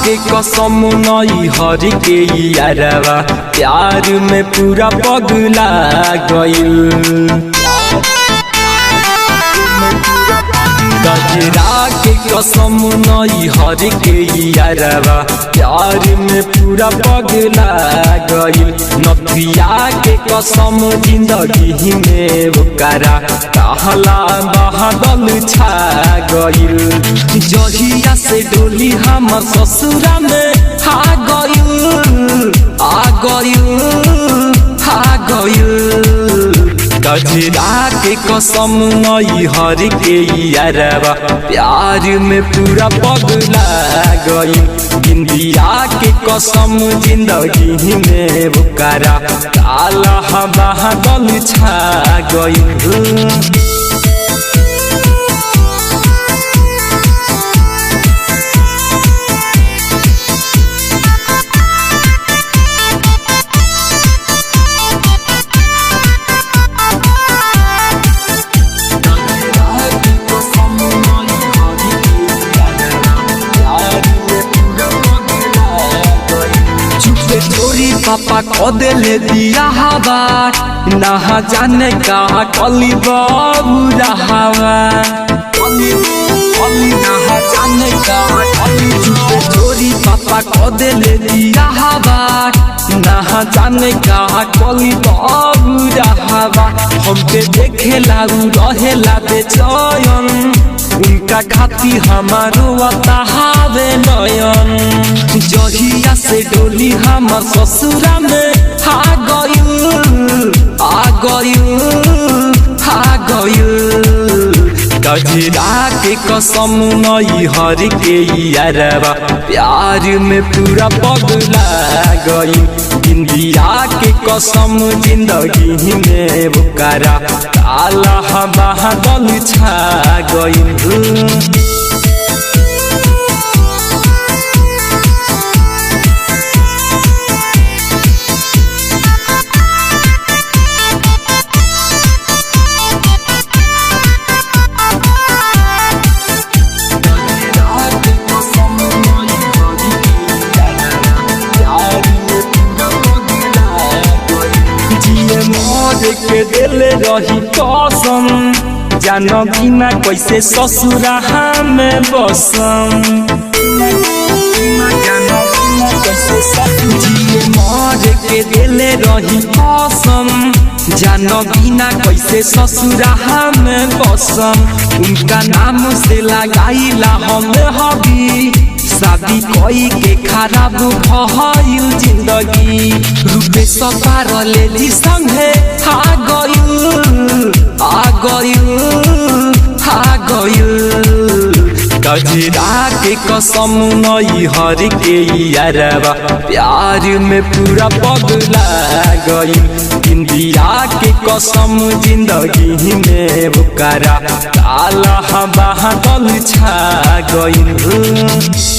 के कसम नई हर के यारवा प्यार में पूरा पगला गइल। गजरा के कसम नई हर के यारवा प्यार में पूरा पगला गइल। नथिया के कसम जिंदगी में ओकरा कहला बादल छा गइल। जहिया से डोली हम ससुरा में आ गइल गजरा के कसम नई हर के यारवा प्यार में पूरा पगला गइल। इंडिया के कसम जिंदगी में ओकरा काला बादल छा गइल। पापा को दिले दिया हवा ना जाने का कली बाबू रहावा ना जाने का चोरी पापा को दिले दिया हवा ना जाने का कली बाबू रहावा। हमके देखे लागू रहेला बेचैन उनका खाती हमारो बतावे नयन। जहिया से डोली हम ससुरा में आ गइल। गजरा के कसम नई हर के यारवा प्यार में पूरा पगला गइल। इंडिया के कसम जिंदगी में ओकरा काला बादल छा गइल। के दिले रही कसम जान बिना कैसे ससुरा में बसम। मर के दिले रही कसम जान बिना कैसे ससुरा में बसम। उनका नाम से लगाईला हम हबी शादी कोई के खराब भइल जिंदगी। रूपे सपार लेली संगे आ गइल। गजरा के कसम नई हर के यारवा प्यार में पूरा पगला गइल। इंडिया के कसम जिंदगी में ओकरा काला बादल छा गइल।